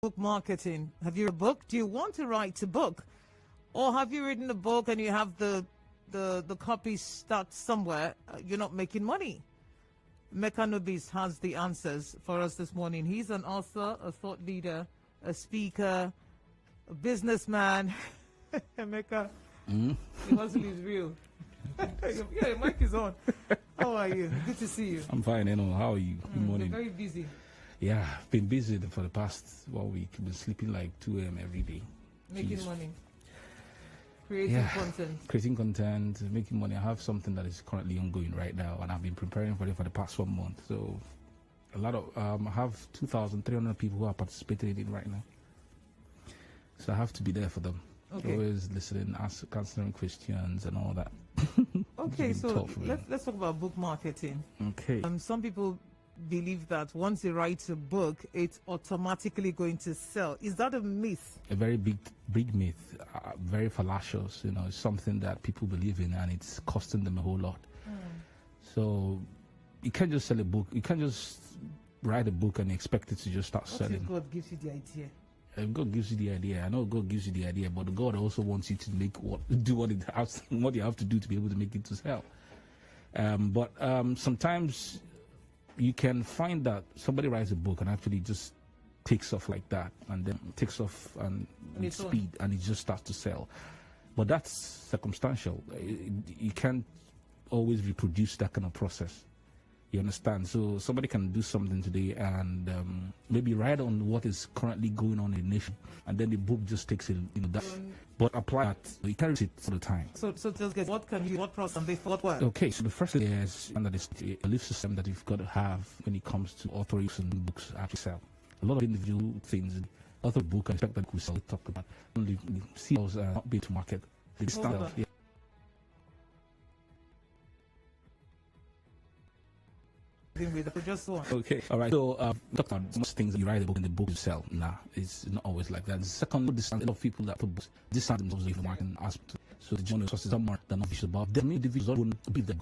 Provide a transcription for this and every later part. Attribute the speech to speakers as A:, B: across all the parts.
A: Book marketing. Have you read a book? Do you want to write a book? Or have you written a book and you have the copy stuck somewhere? You're not making money. Mecca Nobis has the answers for us this morning. He's an author, a thought leader, a speaker, a businessman. Mecca, your hustle is real. Yeah, your mic is on. How are you? Good to see you.
B: I'm fine, Enoh. How are you? Good morning.
A: Very busy.
B: Yeah, I've been busy for the past 1 week. I've been sleeping like 2 a.m. every day.
A: Making money. Creating content.
B: Creating content, making money. I have something that is currently ongoing right now, and I've been preparing for it for the past 1 month. So, a lot of I have 2,300 people who are participating in it right now. So I have to be there for them.
A: Okay.
B: Always listening, answering questions, and all that.
A: Okay, so let's talk about book marketing.
B: Okay.
A: Some people believe that once they write a book, it's automatically going to sell. Is that a myth?
B: A very big myth, very fallacious. It's something that people believe in, and it's costing them a whole lot. So you can't just sell a book. You can't just write a book and expect it to just start selling.
A: What if God gives you the idea?
B: God gives you the idea. I know God gives you the idea, but God also wants you to do what you have to do to be able to make it to sell. But sometimes you can find that somebody writes a book and actually just takes off like that, and then takes off and with speed, and it just starts to sell. But that's circumstantial. You can't always reproduce that kind of process. You understand? So somebody can do something today and maybe write on what is currently going on in the nation, and then the book just takes it, that. But apply that. You carry it all the time.
A: So just get what process and what?
B: Okay, so the first thing is under this a belief system that you've got to have when it comes to authoring books actually sell. A lot of individual things, author book and expect that we sell. Talk about only sales not being to market. Yeah.
A: Just one.
B: Okay, all right. So, talk about most things that you write a book and the book you sell. Nah, it's not always like that. The second, a lot of people that put books, this sound themselves in the market and ask. So the journal sources are more than official about them. Individuals wouldn't be the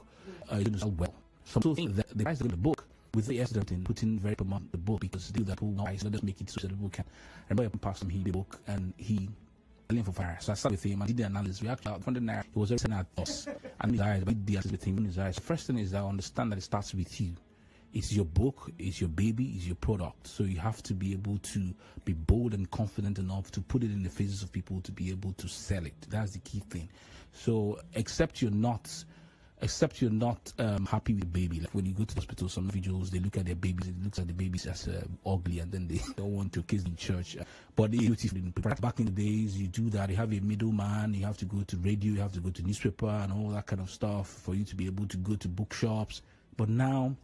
B: sell well. Some people think that the price of the book with the estimate in putting very promote the book because they do that whole nice. Let us make it so that the book can. I remember I passed him the book and he. For fire. So I started with him and did the analysis. We actually funded naira. He was everything at us, and his eyes. But the answer with him in his eyes. First thing is that I understand that it starts with you. It's your book, it's your baby, it's your product. So you have to be able to be bold and confident enough to put it in the faces of people to be able to sell it. That's the key thing. So except you're not happy with the baby. Like when you go to the hospital, some individuals, they look at their babies, it looks at the babies as ugly, and then they don't want to kiss in church. But back in the days, you do that. You have a middleman, you have to go to radio, you have to go to newspaper and all that kind of stuff for you to be able to go to bookshops. But now,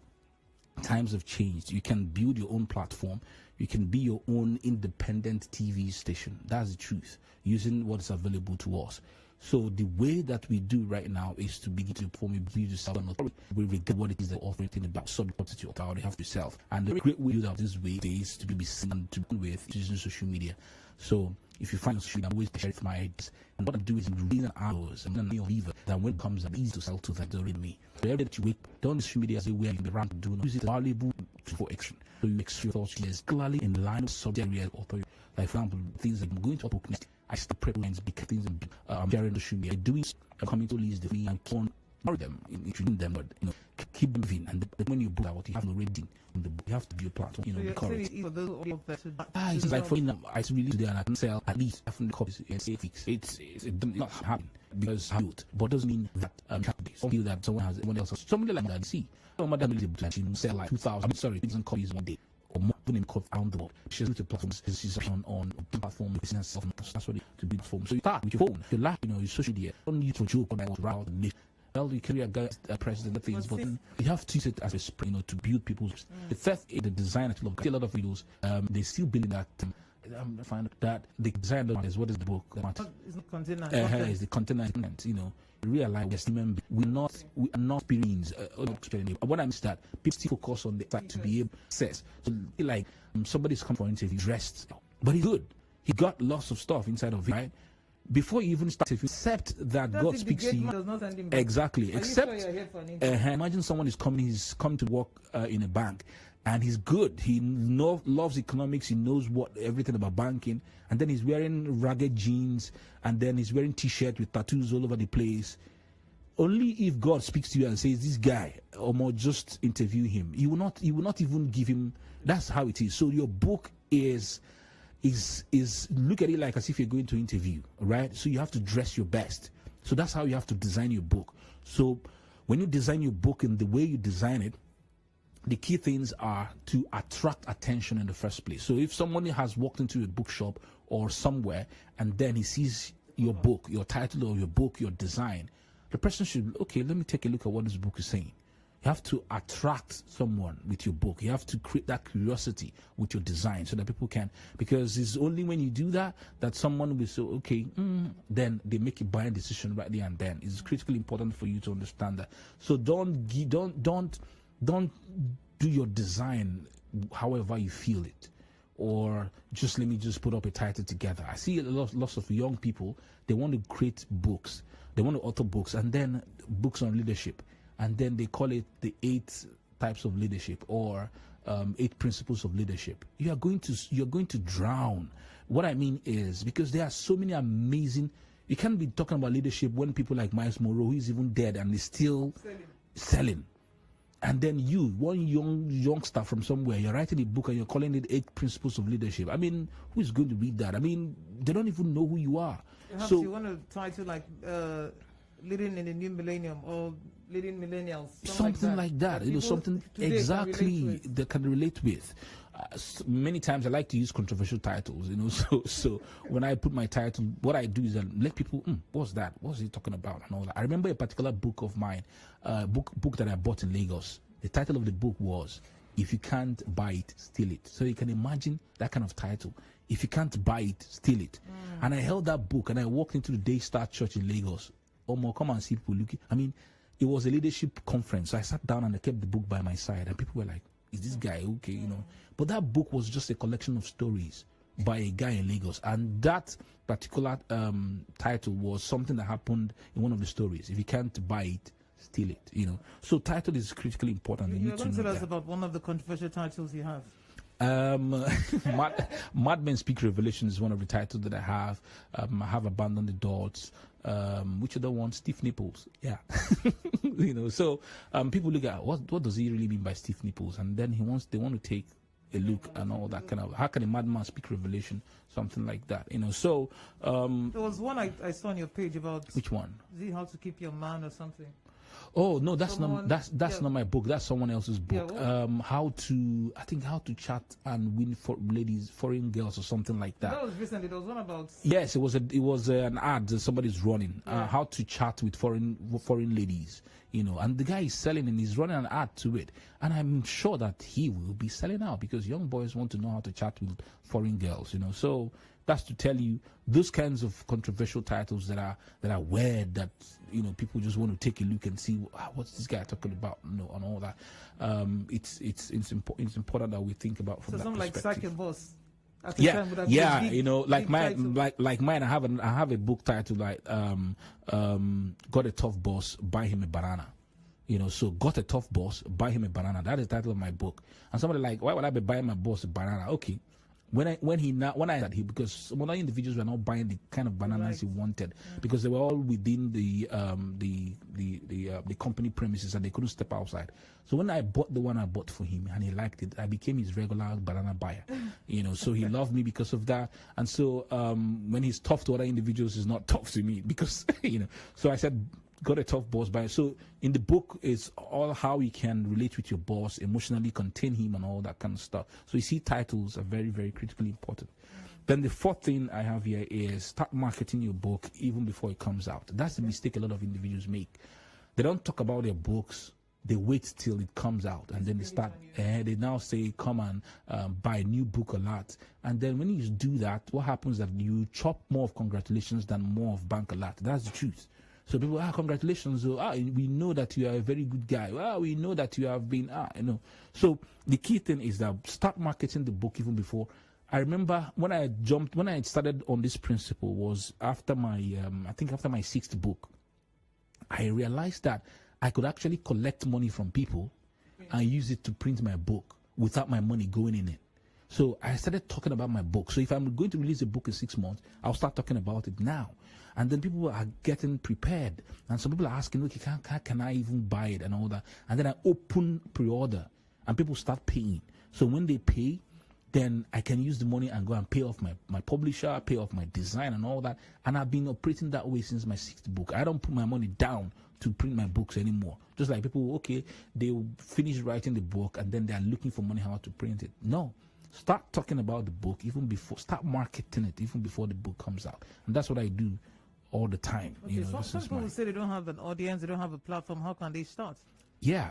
B: times have changed. You can build your own platform. You can be your own independent TV station. That's the truth, using what is available to us. So the way that we do right now is to begin to form a belief yourself and authority. We regard what it is that offering about subject to your authority have to yourself. And the great way to do that this way is to be seen and to be with using social media. So if you find social media, I'm always share it my ideas. And what I do is read an hours and then a lever that when it comes up easy to sell to that already me. So every day that you wake, don't social media as a way you be around to do use it valuable for action. So you extra thoughts is clearly in line with subject area authority. Like for example, things like I'm going to book next. I still prep lines, big things, and sharing the social media. Doing coming to leads the free and keep on them, introducing them, but keep them moving. And when you book out what you have already in the book, you have to be a platform, because it's like for me, I really today and I can sell at least 500 copies in 6 weeks. It's not happening because I built, but doesn't mean that some feel that someone else has somebody like that. You see, someone is able to sell like 2,000 copies one day. Or more than around the world. She's with the platforms. She's on platform business. That's what to be platform. So you start with your phone, your laptop, your social media. Don't use for joke on around the nation. Well, you carry a guy, a president, things, but then you have to use it as a spray, to build people's. The third is the design. I see a lot of videos. They still believe that. I find that the design is what is the book.
A: It's not container.
B: It's the container. Realize we are not beings. What I mean is that people still focus on the fact to be able to access. So like somebody's come for an interview dressed, but he's good. He got lots of stuff inside of it, right? Before you even start, except that God speaks to you. Exactly. Except, imagine someone is come to work in a bank, and he's good. He loves economics. He knows everything about banking. And then he's wearing ragged jeans, and then he's wearing T-shirt with tattoos all over the place. Only if God speaks to you and says, "This guy," or more, just interview him. You will not even give him. That's how it is. So your book is look at it like as if you're going to interview, right? So you have to dress your best. So that's how you have to design your book. So when you design your book and the way you design it, the key things are to attract attention in the first place. So if someone has walked into a bookshop or somewhere and then he sees your book, your title of your book, your design, the person should, okay, let me take a look at what this book is saying. You have to attract someone with your book. You have to create that curiosity with your design so that people can, because it's only when you do that that someone will say, okay, then they make a buying decision right there and then. It's critically important for you to understand that. So don't do your design however you feel it, or just let me just put up a title together. I see lots of young people, they want to create books. They want to author books, and then books on leadership. And then they call it the 8 types of leadership, or 8 principles of leadership. You're going to drown. What I mean is, because there are so many amazing, you can't be talking about leadership when people like Miles Monroe, who is even dead and is still selling. And then you, one youngster from somewhere, you're writing a book and you're calling it 8 principles of leadership. I mean, who is going to read that? I mean, they don't even know who you are.
A: Perhaps
B: So
A: you want to title like leading in the new millennium, or leading millennials,
B: something like that. Something exactly they can relate with. Many times I like to use controversial titles, so when I put my title, what I do is I let people, what's that? What's he talking about? And all that. I remember a particular book of mine, book that I bought in Lagos. The title of the book was, "If you can't buy it, steal it." So you can imagine that kind of title. If you can't buy it, steal it. And I held that book and I walked into the Daystar Church in Lagos. Come and see people looking. I mean, it was a leadership conference. So I sat down and I kept the book by my side, and people were like, "Is this guy okay?" But that book was just a collection of stories by a guy in Lagos, and that particular title was something that happened in one of the stories. If you can't buy it, steal it. So title is critically important.
A: You're going to tell us about one of the controversial titles you have.
B: Madmen Speak Revelation is one of the titles that I have. I have Abandon the Dots. Which other one? Stiff Nipples. Yeah. So people look at what does he really mean by stiff nipples, and then they want to take a look and all that kind of, how can a madman speak revelation, something like that. So
A: there was one I saw on your page about,
B: which one?
A: Is it how to keep your man or something?
B: Oh no, that's not my book. That's someone else's book.
A: Yeah,
B: how to chat and win for ladies, foreign girls, or something like that.
A: That was recently. There was one about.
B: Yes, it was an ad that somebody's running. How to chat with foreign ladies. And the guy is selling and he's running an ad to it. And I'm sure that he will be selling out, because young boys want to know how to chat with foreign girls. So that's to tell you those kinds of controversial titles that are weird, that people just want to take a look and see what's this guy talking about, and all that. It's important that we think about from that
A: something
B: perspective.
A: like Sack and Boss.
B: Like mine. I have a book titled like Got a Tough Boss, Buy Him a Banana. So Got a Tough Boss, Buy Him a Banana. That is the title of my book. And somebody like, why would I be buying my boss a banana? Okay. Because some other individuals were not buying the kind of bananas he wanted, because they were all within the company premises and they couldn't step outside. So when I bought the one I bought for him and he liked it, I became his regular banana buyer. So he loved me because of that. And so when he's tough to other individuals, he's not tough to me, because So I said, Got a Tough Boss buyer. So in the book is all how you can relate with your boss, emotionally contain him, and all that kind of stuff. So you see, titles are very, very critically important. Then the fourth thing I have here is start marketing your book even before it comes out. That's the mistake a lot of individuals make. They don't talk about their books. They wait till it comes out, and then they start. They now say, "Come and buy a new book a lot." And then when you do that, what happens is that you chop more of congratulations than more of bank a lot. That's the truth. So people, congratulations. We know that you are a very good guy. We know that you have been, So the key thing is that start marketing the book even before. I remember when I started on this principle was after my, after my 6th book, I realized that I could actually collect money from people and use it to print my book. without my money going in it. So I started talking about my book. So if I'm going to release a book in 6 months, I'll start talking about it now. And then people are getting prepared. And some people are asking, okay, can I even buy it and all that? And then I open pre-order and people start paying. So when they pay, then I can use the money and go and pay off my publisher, pay off my design and all that. And I've been operating that way since my 6th book. I don't put my money down to print my books anymore. Just like people, okay, they finish writing the book and then they're looking for money how to print it. No. Start talking about the book even before, start marketing it even before the book comes out. And that's what I do all the time.
A: Okay, some people say they don't have an audience, they don't have a platform. How can they start?
B: Yeah.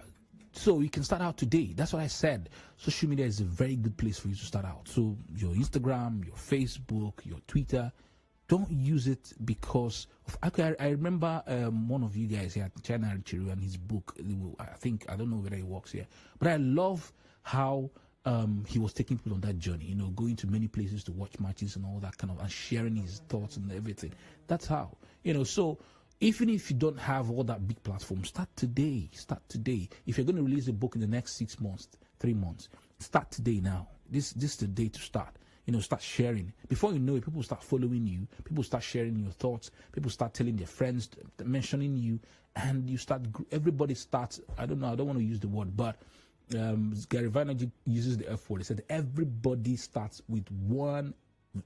B: So you can start out today. That's what I said. Social media is a very good place for you to start out. So your Instagram, your Facebook, your Twitter, don't use it because of, okay, I remember one of you guys here, China Chiru, and his book. I don't know whether it works here, but I love how he was taking people on that journey, going to many places to watch matches and all that kind of, and sharing his thoughts and everything. That's how, so even if you don't have all that big platform, start today. If you're going to release a book in the next 6 months, 3 months, start today now. This is the day to start. Start sharing. Before you know it, people start following you. People start sharing your thoughts. People start telling their friends, mentioning you, and everybody starts, I don't want to use the word, but Gary Vaynerchuk uses the F word. He said everybody starts with 1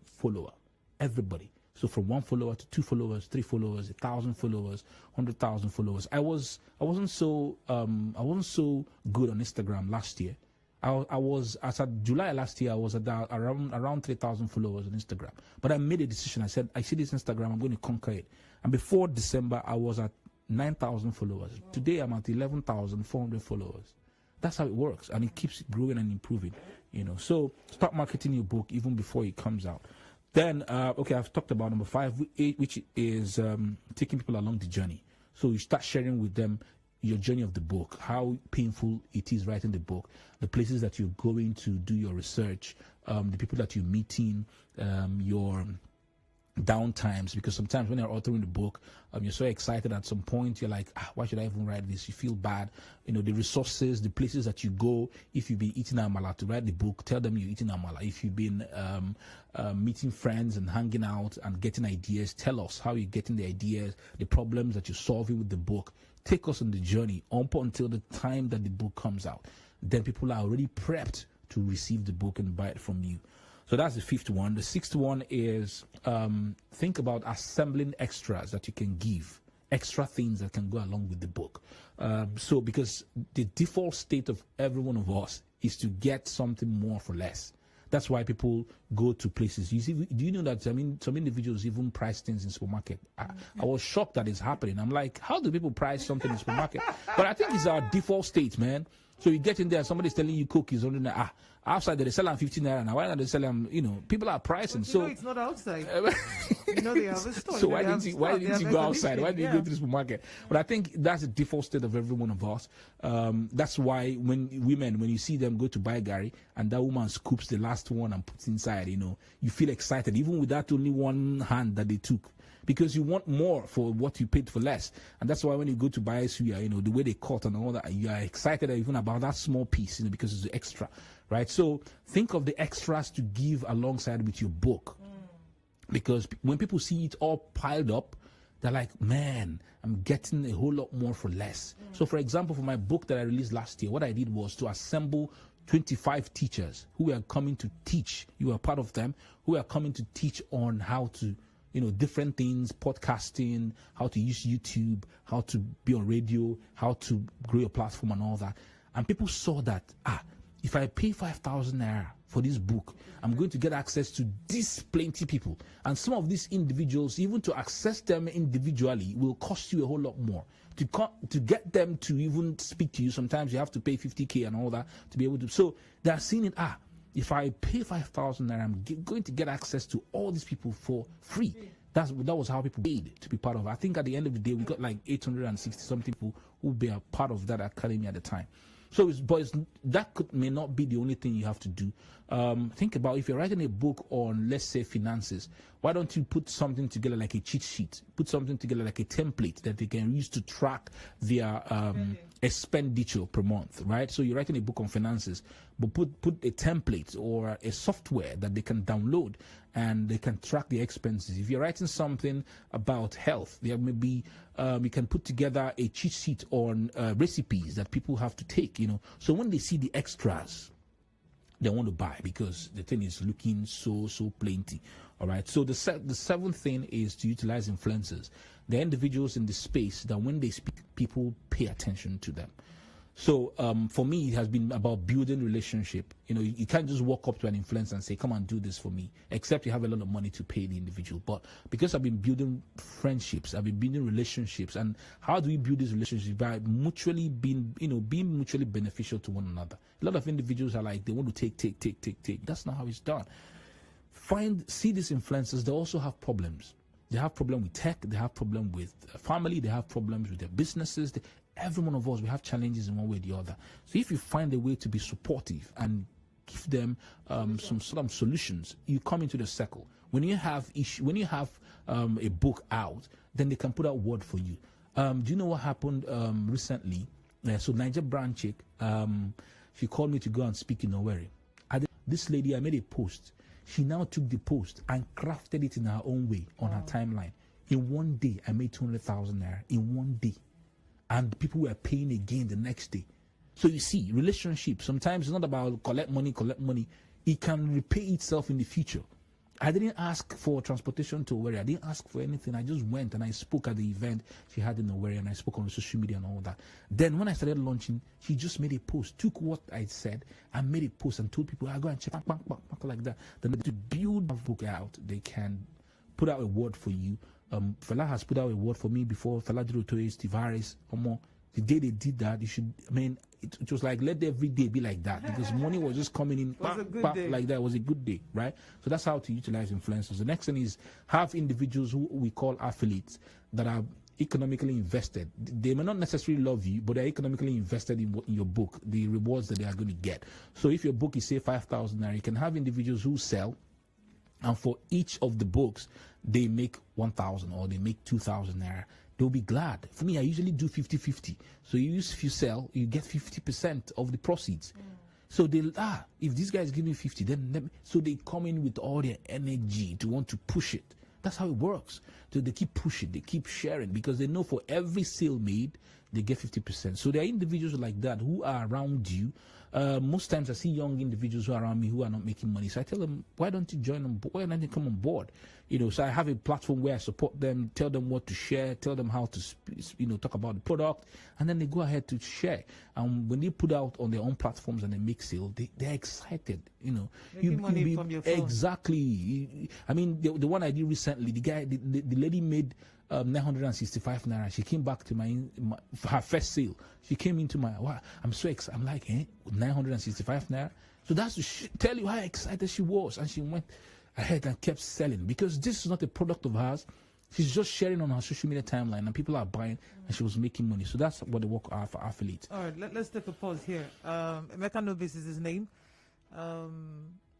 B: follower. Everybody. So from 1 follower to 2 followers, 3 followers, 1,000 followers, 100,000 followers. I wasn't so good on Instagram last year. As of July last year, I was at around 3,000 followers on Instagram. But I made a decision. I said, I see this Instagram, I'm going to conquer it. And before December, I was at 9,000 followers. Today, I'm at 11,400 followers. That's how it works, and it keeps growing and improving. So start marketing your book even before it comes out. Then, okay, I've talked about number 5, which is taking people along the journey. So you start sharing with them your journey of the book, how painful it is writing the book, the places that you're going to do your research, the people that you're meeting, your downtimes, because sometimes when you're authoring the book, you're so excited at some point, you're like, why should I even write this? You feel bad. The resources, the places that you go. If you've been eating amala to write the book, tell them you're eating amala. If you've been meeting friends and hanging out and getting ideas, tell us how you're getting the ideas, the problems that you're solving with the book. Take us on the journey up until the time that the book comes out. Then people are already prepped to receive the book and buy it from you. So that's the 5th one. The 6th one is think about assembling extras that you can give, extra things that can go along with the book. So because the default state of every one of us is to get something more for less. That's why people go to places. You see, do you know that, some individuals even price things in supermarket? I was shocked that it's happening. I'm like, how do people price something in supermarket? But I think it's our default state, man. So you get in there, somebody's telling you Coke is 100 naira. Outside they're selling 15 naira now. Why not they sell them? People are pricing.
A: So it's not outside. They have a store.
B: So why didn't you go outside? Why did you go to the supermarket? But I think that's the default state of every one of us. That's why when you see them go to buy Gary and that woman scoops the last one and puts inside, you feel excited, even with that only one hand that they took. Because you want more for what you paid for less. And that's why when you go to buy suya, the way they cut and all that, you are excited even about that small piece, because it's extra, right? So think of the extras to give alongside with your book. Because when people see it all piled up, they're like, man, I'm getting a whole lot more for less. So for example, for my book that I released last year, what I did was to assemble 25 teachers who are coming to teach. You are part of them, who are coming to teach on how to, different things, podcasting, how to use YouTube, how to be on radio, how to grow your platform and all that. And people saw that, if I pay 5,000 naira for this book, I'm going to get access to these plenty people. And some of these individuals, even to access them individually, will cost you a whole lot more. To get them to even speak to you, sometimes you have to pay 50K and all that to be able to. So they're seeing it, if I pay 5,000 naira, I'm going to get access to all these people for free. That was how people paid to be part of it. I think at the end of the day, we got like 860 something people who be a part of that academy at the time. So, that may not be the only thing you have to do. think about if you're writing a book on, let's say, finances, why don't you put something together like a cheat sheet, put something together like a template that they can use to track their expenditure per month, right? So you're writing a book on finances, but put a template or a software that they can download and they can track the expenses. If you're writing something about health, there may be you can put together a cheat sheet on recipes that people have to take, so when they see the extras, they want to buy because the thing is looking so plenty. All right. So the seventh thing is to utilize influencers. There are individuals in the space that when they speak, people pay attention to them. So for me, it has been about building relationship. You can't just walk up to an influencer and say, come and do this for me, except you have a lot of money to pay the individual. But because I've been building friendships, I've been building relationships. And how do we build these relationships? By mutually being mutually beneficial to one another. A lot of individuals are like, they want to take. That's not how it's done. See these influencers, they also have problems. They have problem with tech, they have problem with family, they have problems with their businesses. Every one of us, we have challenges in one way or the other. So if you find a way to be supportive and give them some sort of solutions, you come into the circle. When you have a book out, then they can put out word for you. Do you know what happened recently? So Niger Brand chick, she called me to go and speak in Owerri. This lady, I made a post. She now took the post and crafted it in her own way on her timeline. In one day, I made 200,000 naira. In one day. And people were paying again the next day. So you see, relationship, sometimes it's not about collect money. It can repay itself in the future. I didn't ask for transportation to Owerri. I didn't ask for anything. I just went and I spoke at the event she had in Owerri, and I spoke on social media and all that. Then when I started launching, she just made a post, took what I said and made a post and told people, I go and check, like that. Then to build a book out, they can put out a word for you. Fela has put out a word for me before. Fela Durotoye, Steve Harris, Omo. The day they did that, it was like, let every day be like that, because money was just coming in like that. It was a good day, right? So that's how to utilize influencers. The next thing is have individuals who we call affiliates that are economically invested. They may not necessarily love you, but they're economically invested in your book, the rewards that they are going to get. So if your book is, say, 5,000 naira, you can have individuals who sell, and for each of the books, they make 1,000 or they make 2,000 naira. They'll be glad. For me, I usually do 50-50. So if you sell, you get 50% of the proceeds. So if this guy is giving 50, so they come in with all their energy to want to push it. That's how it works. So they keep pushing, they keep sharing, because they know for every sale made, they get 50%. So there are individuals like that who are around you. Most times I see young individuals who are around me who are not making money. So I tell them, why don't you join them? Why don't you come on board? So I have a platform where I support them, tell them what to share, tell them how to, talk about the product, and then they go ahead to share. And when they put out on their own platforms and they make sale, they're excited.
A: Making money from your phone.
B: Exactly. I mean, the one I did recently, the lady made 965 naira. She came back to her first sale. She came into wow, I'm so excited. I'm like, 965 naira. So that's to tell you how excited she was. And she went ahead and kept selling, because this is not a product of hers. She's just sharing on her social media timeline, and people are buying, and she was making money. So that's what the work are for affiliates.
A: All right, let's take a pause here. Emeka Nobis is his name.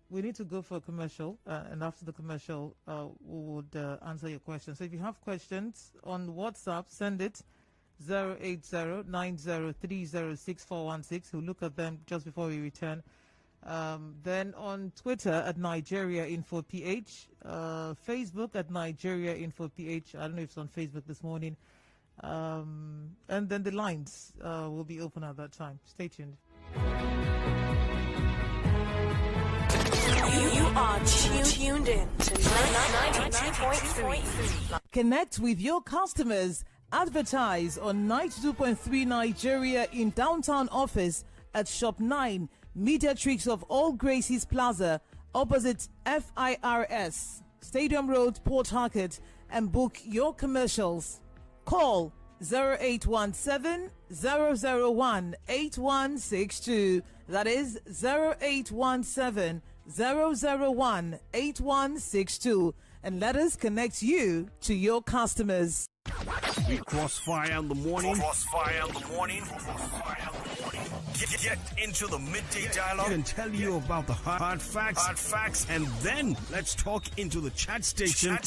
A: We need to go for a commercial, and after the commercial, we would answer your questions. So if you have questions on WhatsApp, send it 08090306416. We'll look at them just before we return. Then on Twitter at Nigeria Info PH, Facebook at Nigeria Info PH. I don't know if it's on Facebook this morning. And then the lines will be open at that time. Stay tuned.
C: You are tuned in to 92.3.
A: Connect with your customers. Advertise on 92.3 Nigeria in downtown office at Shop 9, Mediatrix of All Gracies Plaza, opposite FIRS, Stadium Road, Port Harcourt, and book your commercials. Call 0817-001-8162. That is 0817-001-8162. And let us connect you to your customers.
D: We crossfire in the morning. Get into the midday dialogue and tell you about the hard facts, and then let's talk into the chat station.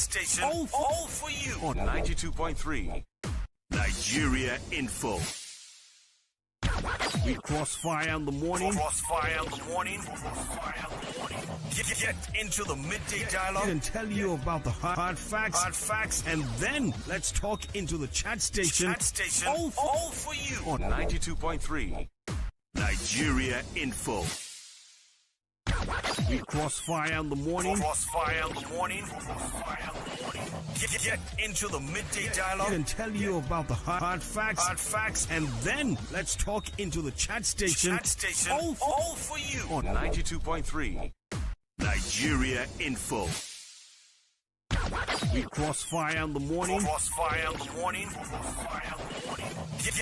D: All for you on 92.3 Nigeria Info. We crossfire in the morning. Get into the midday dialogue and tell you about the hard facts, and then let's talk into the chat station. All for you on 92.3 Nigeria Info. We crossfire in the morning. Get into the midday dialogue and tell you about the hard facts, and then let's talk into the chat station. All for you on 92.3 Nigeria Info. We crossfire in the morning.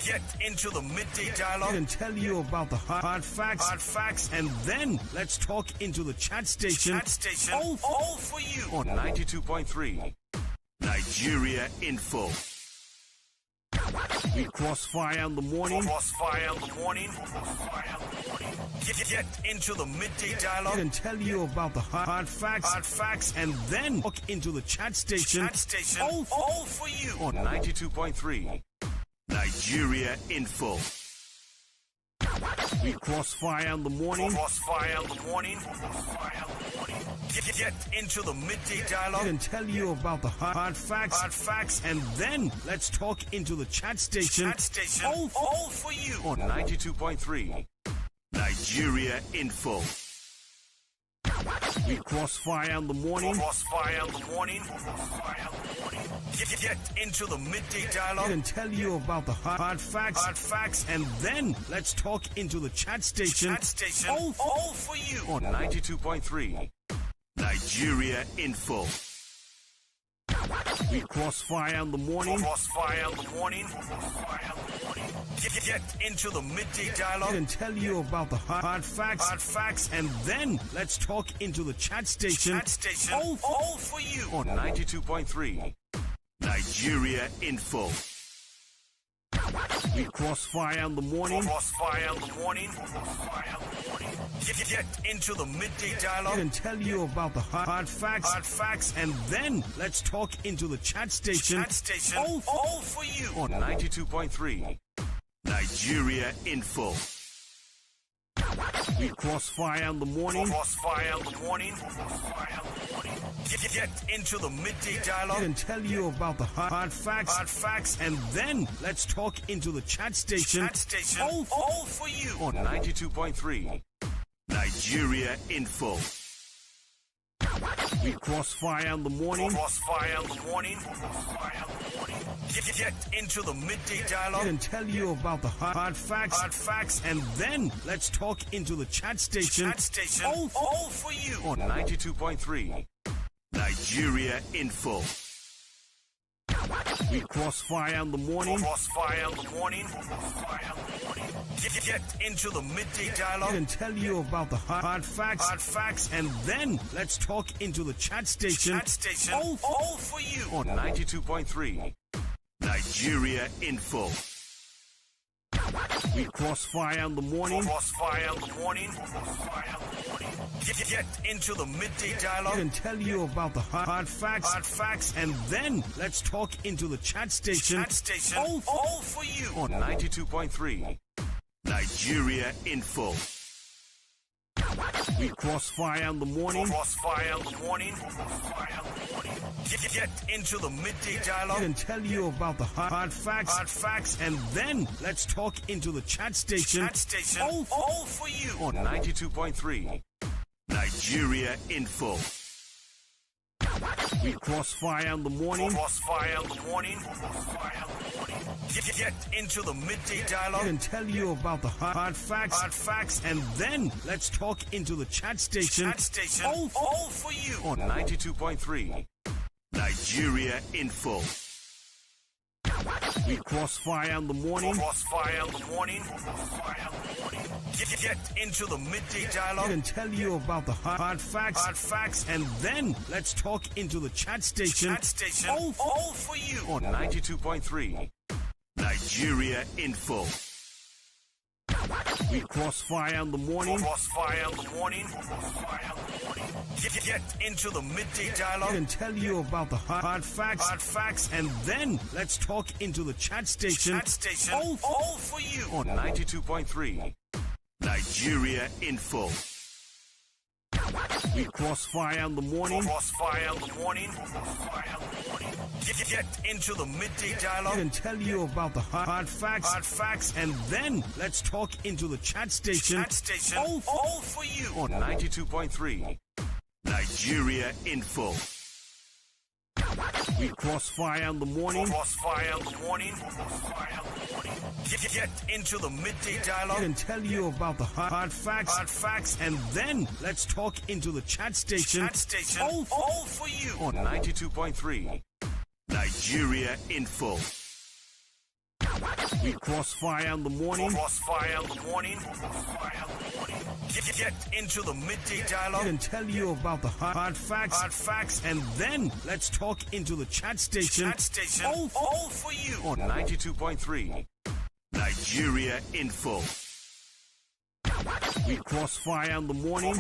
D: Get into the midday dialogue and tell you about the hard facts, and then let's talk into the chat station. All for you on 92.3 Nigeria Info. We crossfire in the morning. Get into the midday dialogue and tell you about the hard facts, and then talk into the chat station. All for you on 92.3 Nigeria Info. We crossfire in the morning. Get into the midday dialogue and tell you about the hard facts, and then let's talk into the chat station. All for you on 92.3 Nigeria Info. We crossfire in the morning. Get into the midday dialogue and tell you about the hard facts, and then let's talk into the chat station. All for you on 92.3 Nigeria Info. We crossfire in the morning. Get into the midday dialogue and tell you about the hard facts, and then let's talk into the chat station. All for you on 92.3 Nigeria Info. We crossfire in the morning. Get into the midday dialogue and tell you about the hard facts, and then let's talk into the chat station. All for you on 92.3 Nigeria Info. We crossfire in the morning. Get into the midday dialogue and tell you about the hard facts, and then let's talk into the chat station. All for you on 92.3 Nigeria Info. We crossfire in the morning. Get into the midday dialogue and tell you about the hard facts, and then let's talk into the chat station. All for you on 92.3 Nigeria Info. We crossfire in the morning. Get into the midday dialogue and tell you about the hard facts, and then let's talk into the chat station. All for you on 92.3 Nigeria Info. We crossfire in the morning. Get into the midday dialogue and tell you about the hard facts, and then let's talk into the chat station. All for you on 92.3 Nigeria Info. We crossfire in the morning. Get into the midday dialogue and tell you about the hard facts, and then let's talk into the chat station. All for you on 92.3 Nigeria Info. We crossfire in the morning. Get into the midday dialogue and tell you about the hard facts, and then let's talk into the chat station. All for you on 92.3 Nigeria Info. We crossfire in the morning. Get into the midday dialogue and tell you about the hard facts, and then let's talk into the chat station. All for you on 92.3 Nigeria Info. We crossfire in the morning. Get into the midday dialogue and tell you about the hard facts, and then let's talk into the chat station. All for you on 92.3 Nigeria Info. We crossfire in the morning. Get into the midday dialogue and tell you about the hard facts, and then let's talk into the chat station. All for you on 92.3 Nigeria Info. We crossfire in the morning. Get into the midday dialogue and tell you about the hard facts, and then let's talk into the chat station. All for you on 92.3 Nigeria Info. We crossfire in the morning. Get into the midday dialogue and tell you about the hard facts, and then let's talk into the chat station. All for you on 92.3 Nigeria Info. We crossfire in the morning.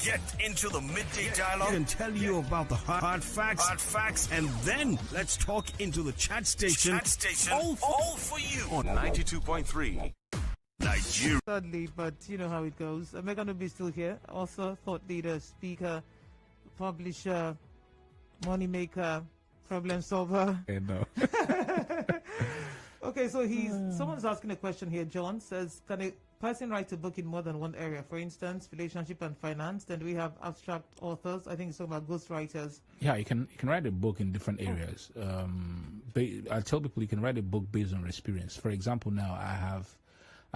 D: Get into the midday dialogue and tell you about the hard facts, and then let's talk into the chat station. All for you on 92.3 Nigeria.
A: Sadly, but you know how it goes. Megan will be still here. Author, thought leader, speaker, publisher, money maker, problem solver.
B: No.
A: Okay, so someone's asking a question here. John says, can a person write a book in more than one area? For instance, relationship and finance. Then we have abstract authors. I think it's talking about ghostwriters.
B: Yeah, you can write a book in different areas. I tell people you can write a book based on experience. For example, now I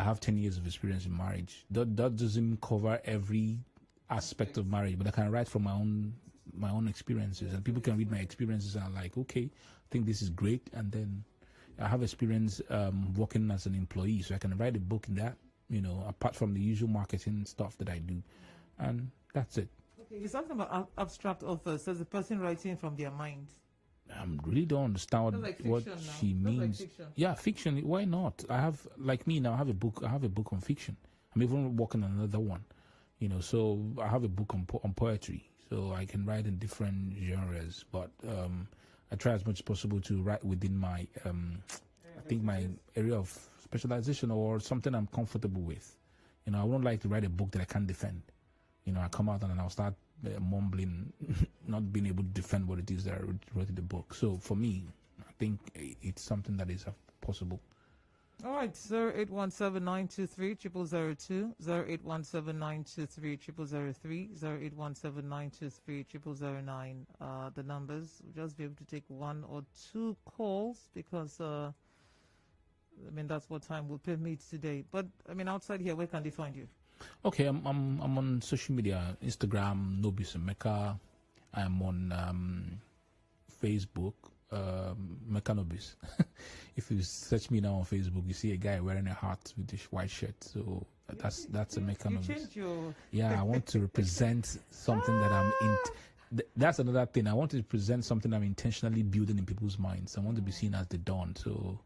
B: have 10 years of experience in marriage. That doesn't cover every aspect of marriage, but I can write from my own experiences, and people can read my experiences and are like, okay, I think this is great. And then I have experience working as an employee, so I can write a book in that, apart from the usual marketing stuff that I do. And that's it.
A: Okay, he's talking about abstract authors. Says the person writing from their mind.
B: I really don't understand what she means.
A: Like fiction.
B: Yeah, fiction. Why not? I have, like me now, I have a book on fiction. I'm even working on another one, so I have a book on poetry. So I can write in different genres, but I try as much as possible to write within my, I think my area of specialization or something I'm comfortable with. I wouldn't like to write a book that I can't defend. I come out and I'll start mumbling, not being able to defend what it is that I wrote in the book. So for me, I think it's something that is possible.
A: All right, 0817-923-0002, 0817-923-0003, 0817-923-0009. The numbers. We'll just be able to take one or two calls because, that's what time will permit today. But, outside here, where can they find you?
B: Okay, I'm on social media, Instagram, Nobis Emeka. I'm on Facebook, Mekanobis. If you search me now on Facebook, you see a guy wearing a hat with this white shirt. So that's a Mekanobis.
A: You changed your...
B: Yeah, I want to represent something that I'm in. That's another thing. I want to present something I'm intentionally building in people's minds. I want to be seen as the dawn. So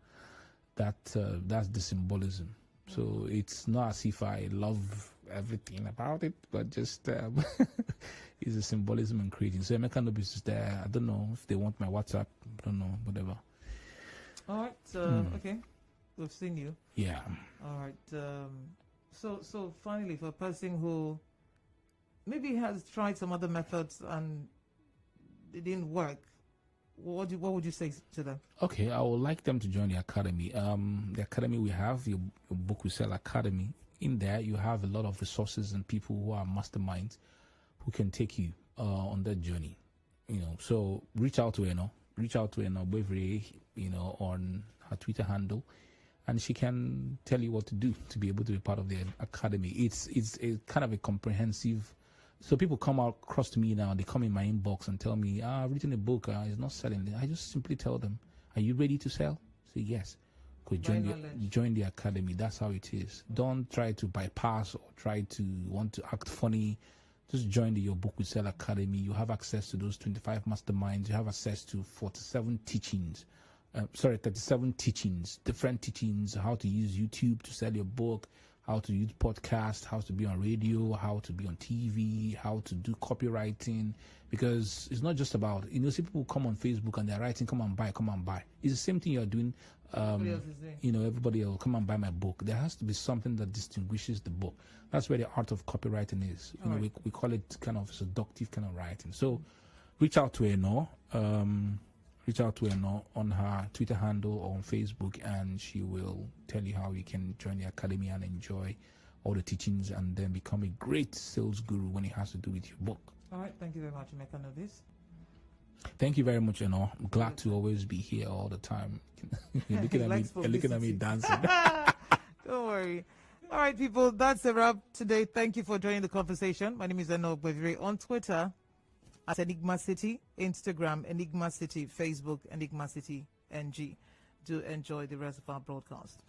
B: that's the symbolism. So it's not as if I love everything about it, but just it's a symbolism and creating. So Mekanobis is there. I don't know if they want my WhatsApp. I don't know, whatever.
A: All right. Okay. We've seen you.
B: Yeah.
A: All right. So finally, for a person who maybe has tried some other methods and it didn't work, what would you say to them?
B: Okay, I would like them to join the academy. The academy we have, your book we sell academy. In there, you have a lot of resources and people who are masterminds who can take you on that journey. So reach out to Enoh Ogbevire, on her Twitter handle, and she can tell you what to do to be able to be part of the academy. It's a kind of a comprehensive. So people come across to me now, they come in my inbox and tell me, I've written a book, it's not selling. I just simply tell them, are you ready to sell? Say yes. Join the academy. That's how it is. Don't try to bypass or try to want to act funny. Just join your book we sell academy. You have access to those 25 masterminds. You have access to 47 teachings 37 teachings, different teachings, how to use YouTube to sell your book, how to use podcast, how to be on radio, how to be on TV, how to do copywriting, because it's not just about, see people come on Facebook and they're writing, come and buy. It's the same thing you're doing. Everybody else, come and buy my book. There has to be something that distinguishes the book. That's where the art of copywriting is. We call it kind of seductive kind of writing. So reach out to Enoh. Reach out to Enoh on her Twitter handle or on Facebook, and she will tell you how you can join the academy and enjoy all the teachings and then become a great sales guru when it has to do with your book.
A: All right. Thank you very much, Emeka Novis.
B: Thank you very much, Enoh. I'm glad to always be here all the time. You're looking at me dancing.
A: Don't worry. All right, people, that's a wrap today. Thank you for joining the conversation. My name is Enoh Ogbevire. On Twitter at Enigma City, Instagram Enigma City, Facebook Enigma City NG. Do enjoy the rest of our broadcast.